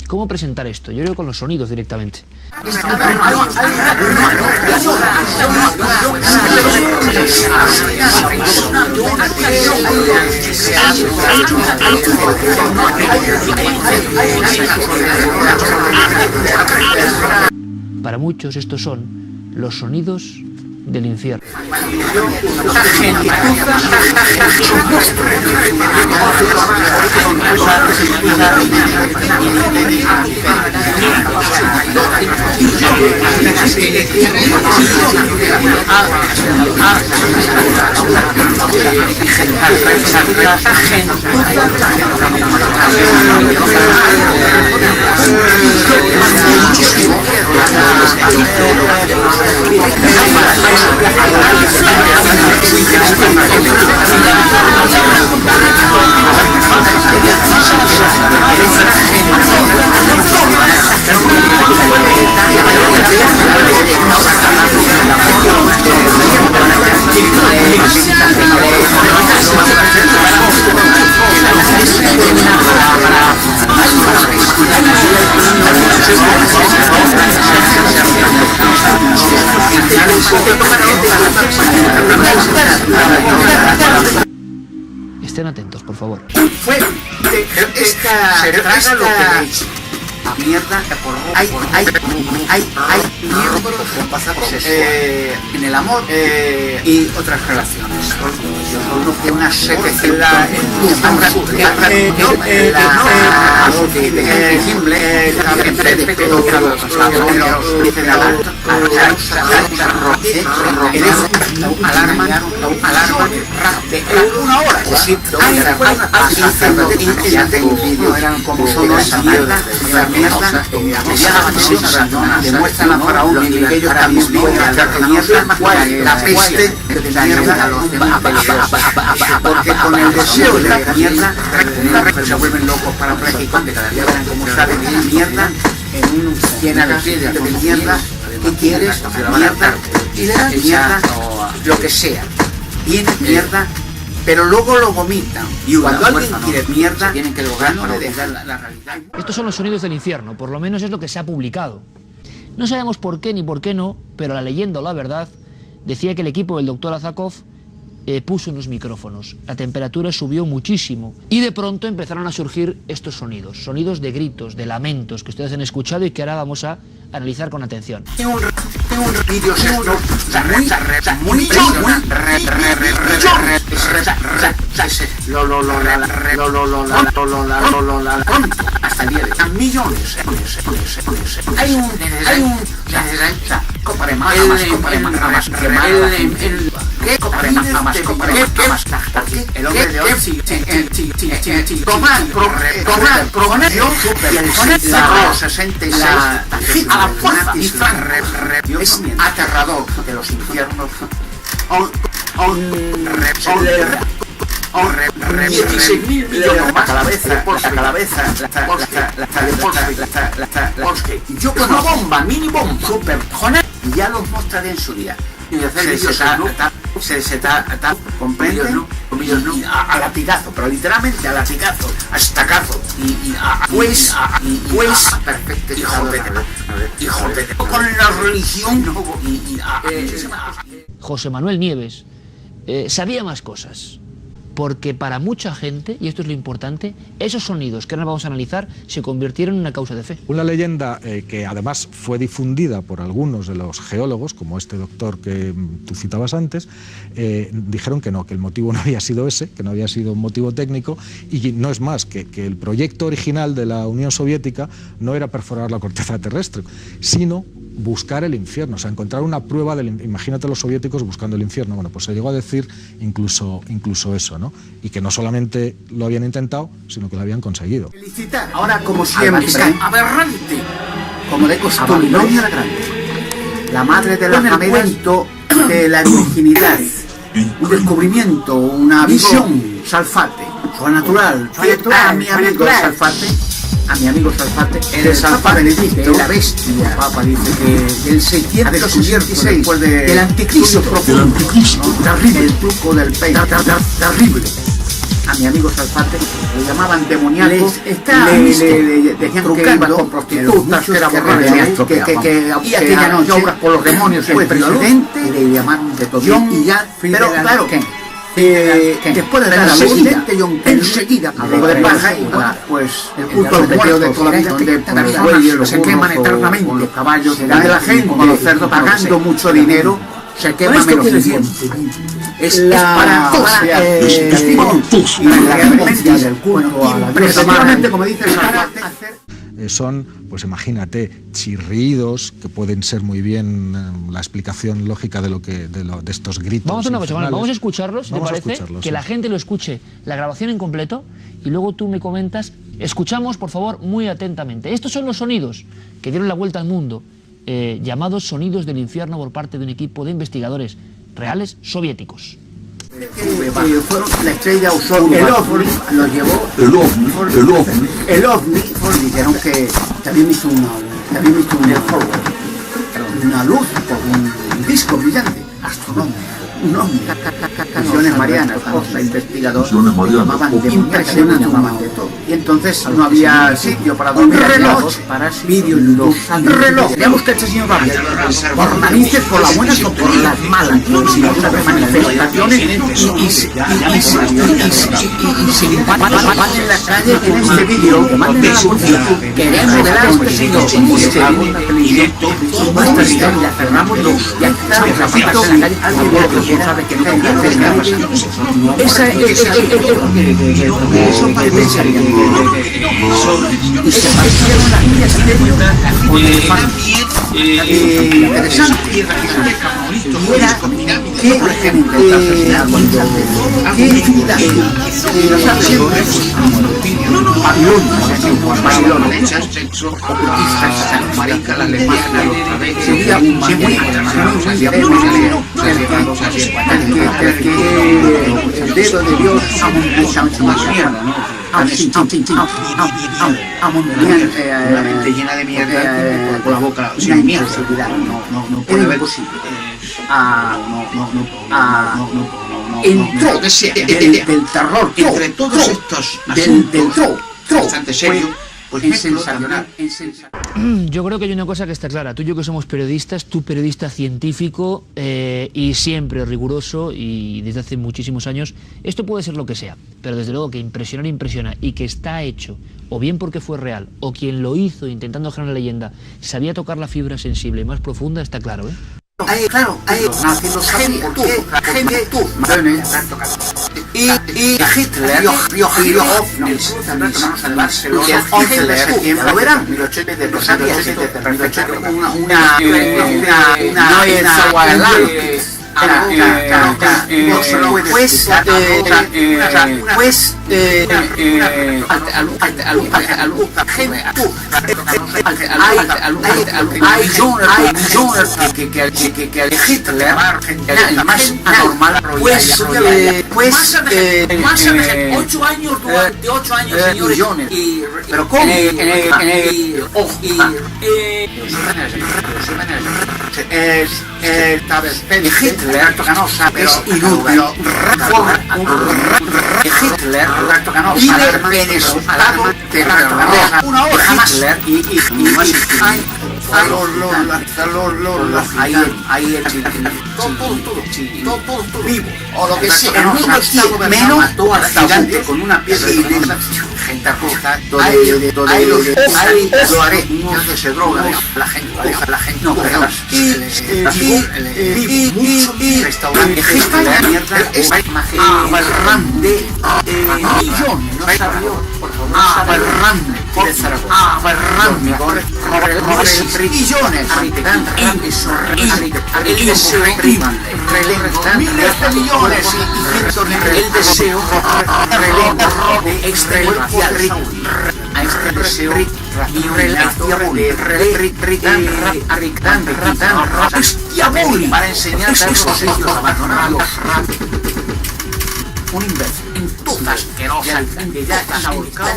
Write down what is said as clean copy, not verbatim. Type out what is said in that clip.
¿Cómo presentar esto? Yo creo con los sonidos directamente. Para muchos estos son los sonidos del infierno. Estén atentos, por favor. Fue esta traga lo que veis. Mierda, hay miembros en el amor y otras relaciones. Una secreción una hora. Eran como solo esa mierda. Demuestran a Faraón que ellos también viven la peste de la mierda, porque con el deseo de la mierda se vuelven locos para practicar, que cada día verán cómo salen de mierda en un llena de piedra de mierda. ¿Qué quieres? Mierda, y le dan mierda, lo que sea. Tienen mierda, pero luego lo vomitan. Y cuando alguien quiere mierda, tienen que lograr no le dejar la realidad. Estos son los sonidos del infierno, por lo menos es lo que se ha publicado. No sabemos por qué ni por qué no, pero la leyenda o la verdad decía que el equipo del doctor Azakov puso unos micrófonos. La temperatura subió muchísimo y de pronto empezaron a surgir estos sonidos. Sonidos de gritos, de lamentos que ustedes han escuchado y que ahora vamos a analizar con atención. Un vídeo muy hasta el día de hoy. Millones. Hay un compare más, el hombre de hoy a la fuerza es aterrador de los infiernos. 16.000 millones más la cabeza, yo con una bomba, mini bomba, super, ya los mostraré en su día. Se está comprende a latigazo, pero literalmente a latigazo, a estacazo pues perfecto, hijo de con la religión José Manuel Nieves sabía más cosas, porque para mucha gente, y esto es lo importante, esos sonidos que ahora vamos a analizar se convirtieron en una causa de fe. Una leyenda que además fue difundida por algunos de los geólogos, como este doctor que tú citabas antes, dijeron que no, que el motivo no había sido ese, que no había sido un motivo técnico, y no es más, que el proyecto original de la Unión Soviética no era perforar la corteza terrestre, sino buscar el infierno, o sea, encontrar una prueba del... Imagínate los soviéticos buscando el infierno. Bueno, pues se llegó a decir incluso eso, ¿no? Y que no solamente lo habían intentado, sino que lo habían conseguido. Felicitar, ahora como siempre, aberrante, como de costumbre, la madre de la medito de la virginidad, un descubrimiento, una visión, Salfate, sobrenatural, a mi amigo Salfate, el Papa Benedicto, la bestia. El Papa dice que el 616 después del anticristo profundo, terrible, el truco del peine, terrible. a mi amigo Salfate, le llamaban demoníaco, le decían que iba con prostitutas, que era borracho, que aquella noche obras por los demonios, el presidente, le llamaron de todo. Pero claro, después de dar la luz, enseguida, pues el culto al muerto de toda la vida, donde los bueyes se queman eternamente, los caballos, de la gente, los cerdos pagando mucho dinero, se queman menos tiempo. Es para precisamente como dice son, pues imagínate, chirridos que pueden ser muy bien la explicación lógica de estos gritos. Vamos a una cosa, vamos a escucharlos, ¿te parece? Que sí. La gente lo escuche, la grabación en completo, y luego tú me comentas. Escuchamos, por favor, muy atentamente. Estos son los sonidos que dieron la vuelta al mundo, llamados sonidos del infierno por parte de un equipo de investigadores reales soviéticos. Fueron la estrella Usón, el OVNI lo llevó, el OVNI, dijeron que también visto una luz, un disco brillante, astronómico, un OVNI, misiones marianas, cosa investigador, llamaban de todo. Y entonces no había sitio para dormir, reloj, para vídeo y luz, reloj. Veamos que este señor va por narices, por las buenas o por las malas, si no sabe manifestaciones y si van en la calle en este vídeo, que manden a la policía, queremos ver a este señor, una televisión, nuestra vida, y la cerramos, ya está, repito, alguien que sabe que esa es eso para pensar y se parecieron las niñas interesante y era que el dedo de Dios una mente llena de mierda con la boca sin mierda, no puede ver entró del terror entre todos estos bastante serios, pues sensacional. Yo creo que hay una cosa que está clara. Tú y yo que somos periodistas, tú periodista científico y siempre riguroso y desde hace muchísimos años, esto puede ser lo que sea, pero desde luego que impresionar impresiona y que está hecho o bien porque fue real o quien lo hizo intentando generar una leyenda sabía tocar la fibra sensible y más profunda, está claro, ¿eh? Claro, y Hitler lo verán, que Hitler más anormal más 8 años durante 8 años señores pero cómo Hitler es inútil Hitler vive venezolano una hora más ahí todo vivo o lo que sea menos mató al gigante con una piedra gente roja donde lo haré donde se droga la gente no y restaurante es Valrande millones no sabía por favor Valrande millones el deseo miles de millones el deseo de extremaciar a este deseo para enseñar a los sitios abandonados un imbécil en todas asquerosas que ya está ahorcado